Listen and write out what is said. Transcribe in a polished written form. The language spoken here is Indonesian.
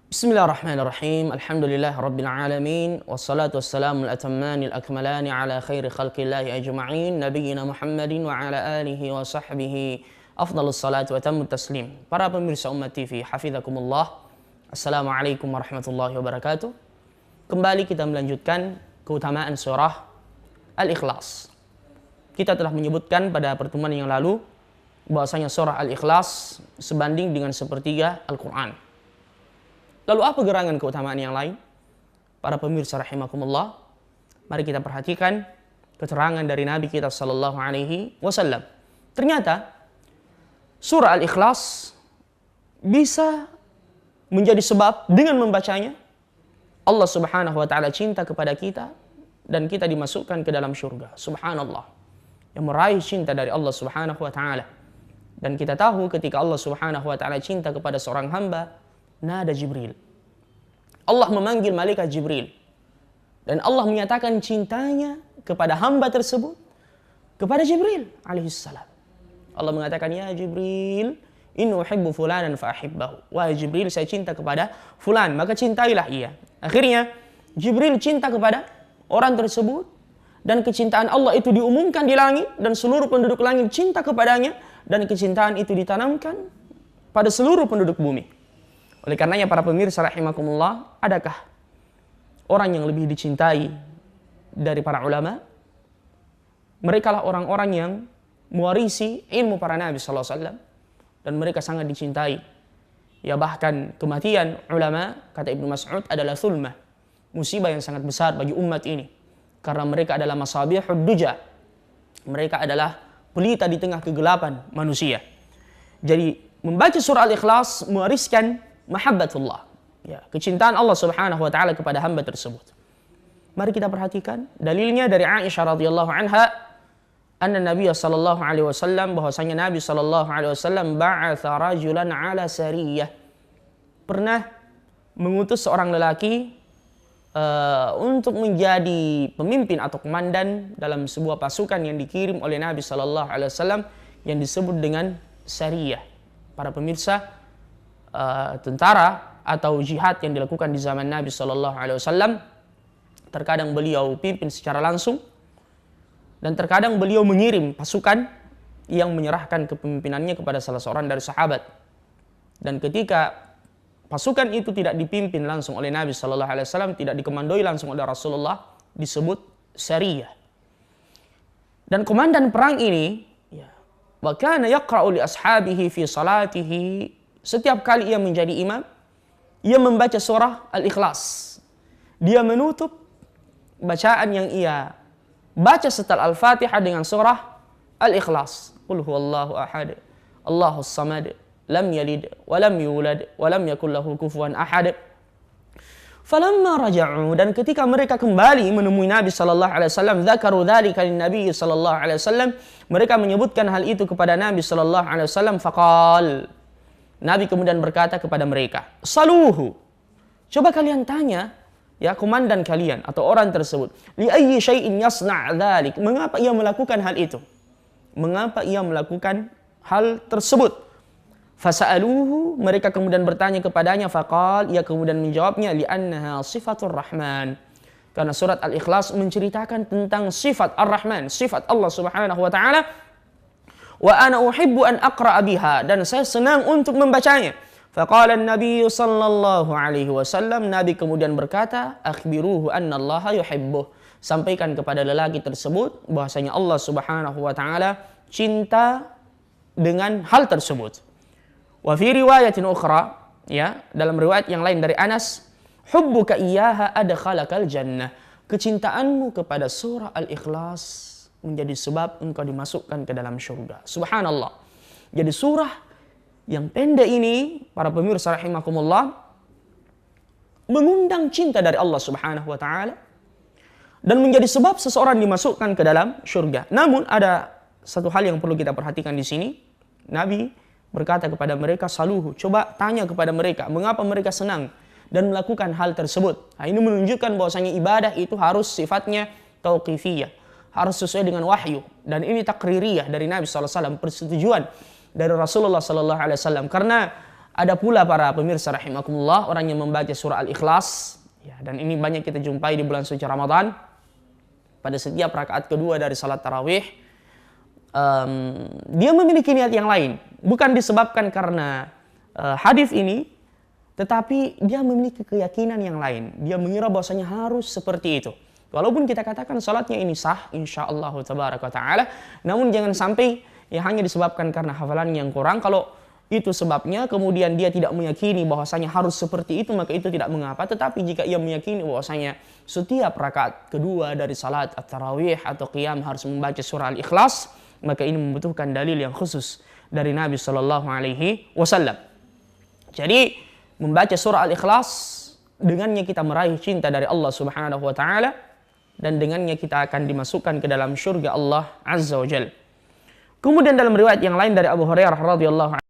Bismillahirrahmanirrahim. Alhamdulillah rabbil alamin. Wassalatu wassalamu al-atamman al-akmalani ala khairi khalqillahi ajma'in. Nabiyyina Muhammadin wa ala alihi wa sahbihi afdalus salatu wa tammu taslim. Para pemirsa Ummah TV, hafizakumullah. Assalamualaikum warahmatullahi wabarakatuh. Kembali kita melanjutkan keutamaan surah Al-Ikhlas. Kita telah menyebutkan pada pertemuan yang lalu bahwasanya surah Al-Ikhlas sebanding dengan sepertiga Al-Quran. Lalu apa gerangan keutamaan yang lain? Para pemirsa rahimakumullah, mari kita perhatikan keterangan dari Nabi kita sallallahu alaihi wasallam. Ternyata surah Al-Ikhlas bisa menjadi sebab dengan membacanya Allah Subhanahu wa taala cinta kepada kita dan kita dimasukkan ke dalam surga. Subhanallah. Yang meraih cinta dari Allah Subhanahu wa taala. Dan kita tahu ketika Allah Subhanahu wa taala cinta kepada seorang hamba, nada Jibril. Allah memanggil malaikat Jibril. Dan Allah menyatakan cintanya kepada hamba tersebut kepada Jibril alaihissalam. Allah mengatakan, ya Jibril, inni uhibbu fulanan fa ahibbahu. Wahai Jibril, saya cinta kepada fulan, maka cintailah ia. Akhirnya Jibril cinta kepada orang tersebut dan kecintaan Allah itu diumumkan di langit dan seluruh penduduk langit cinta kepadanya dan kecintaan itu ditanamkan pada seluruh penduduk bumi. Oleh karenanya para pemirsa rahimakumullah, adakah orang yang lebih dicintai dari para ulama? Mereka lah orang-orang yang mewarisi ilmu para nabi sallallahu alaihi wasallam dan mereka sangat dicintai. Ya bahkan kematian ulama, kata Ibnu Mas'ud, adalah thulmah, musibah yang sangat besar bagi umat ini. Karena mereka adalah masabihud duja. Mereka adalah pelita di tengah kegelapan manusia. Jadi membaca surah Al-Ikhlas mewariskan mahabbatullah, ya, kecintaan Allah Subhanahu wa taala kepada hamba tersebut. Mari kita perhatikan dalilnya dari Aisyah radhiyallahu anha, anna Nabi sallallahu alaihi wasallam, bahwasanya Nabi sallallahu alaihi wasallam ba'atha rajulan ala sariyah, pernah mengutus seorang lelaki untuk menjadi pemimpin atau komandan dalam sebuah pasukan yang dikirim oleh Nabi sallallahu alaihi wasallam yang disebut dengan sariyah. Para pemirsa, tentara atau jihad yang dilakukan di zaman Nabi Shallallahu Alaihi Wasallam, terkadang beliau pimpin secara langsung dan terkadang beliau mengirim pasukan yang menyerahkan kepemimpinannya kepada salah seorang dari sahabat. Dan ketika pasukan itu tidak dipimpin langsung oleh Nabi Shallallahu Alaihi Wasallam, tidak dikomandoi langsung oleh Rasulullah, disebut sariyah. Dan komandan perang ini, wa kana yaqra'u li ashabihi fi salatihi, setiap kali ia menjadi imam, ia membaca surah Al-Ikhlas. Dia menutup bacaan yang ia baca setelah Al-Fatihah dengan surah Al-Ikhlas. Qul huwallahu ahad, Allahus samad, lam yalid wa lam yulad wa lam yakul lahu kufuwan ahad. Falamma raja'u, dan ketika mereka kembali menemui Nabi sallallahu alaihi wasallam, dzakaru dzalika lin-nabi sallallahu alaihi wasallam, mereka menyebutkan hal itu kepada Nabi sallallahu alaihi wasallam, faqal, Nabi kemudian berkata kepada mereka, saluhu, coba kalian tanya ya komandan kalian atau orang tersebut, li ayyi syai'in yasna' dzalik, mengapa ia melakukan hal itu? Mengapa ia melakukan hal tersebut? Fasa'aluhu, mereka kemudian bertanya kepadanya, faqal, ia kemudian menjawabnya, li'annaha sifatur rahman, karena surat Al-Ikhlas menceritakan tentang sifat Ar-Rahman, sifat Allah Subhanahu wa taala. Wa ana uhibbu an aqra'a biha, dan saya senang untuk membacanya. Faqala an-nabiy sallallahu alaihi wasallam, Nabi kemudian berkata, akhbiruhu anna Allah yuhibbuh, sampaikan kepada lelaki tersebut bahwasanya Allah Subhanahu wa taala cinta dengan hal tersebut. Wa fi riwayatin ukhra, ya, dalam riwayat yang lain dari Anas, hubbuka iyyaha adkhalakal jannah, kecintaanmu kepada surah Al-Ikhlas menjadi sebab engkau dimasukkan ke dalam surga. Subhanallah. Jadi surah yang pendek ini, para pemirsa rahimakumullah, mengundang cinta dari Allah Subhanahu wa taala dan menjadi sebab seseorang dimasukkan ke dalam surga. Namun ada satu hal yang perlu kita perhatikan di sini. Nabi berkata kepada mereka, saluhu, coba tanya kepada mereka mengapa mereka senang dan melakukan hal tersebut. Nah, ini menunjukkan bahwasanya ibadah itu harus sifatnya tauqifiyah, harus sesuai dengan wahyu, dan ini takririyah dari Nabi SAW, persetujuan dari Rasulullah SAW. Karena Ada pula para pemirsa rahimakumullah orang yang membaca surah Al-Ikhlas, ya, dan ini banyak kita jumpai di bulan suci Ramadan. Pada setiap rakaat kedua dari salat tarawih, dia memiliki niat yang lain, bukan disebabkan karena hadis ini, tetapi dia memiliki keyakinan yang lain. Dia mengira bahwasanya harus seperti itu. Walaupun kita katakan salatnya ini sah, insyaallah tabaraka taala, namun jangan sampai ya hanya disebabkan karena hafalan yang kurang. Kalau itu sebabnya kemudian dia tidak meyakini bahwasanya harus seperti itu, maka itu tidak mengapa. Tetapi jika ia meyakini bahwasanya setiap rakaat kedua dari salat at-tarawih atau qiyam harus membaca surah Al-Ikhlas, maka ini membutuhkan dalil yang khusus dari Nabi Shallallahu Alaihi Wasallam. Jadi membaca surah Al-Ikhlas dengannya kita meraih cinta dari Allah Subhanahu Wa Taala, dan dengannya kita akan dimasukkan ke dalam syurga Allah Azza wa Jalla. Kemudian dalam riwayat yang lain dari Abu Hurairah radhiyallahu anhu,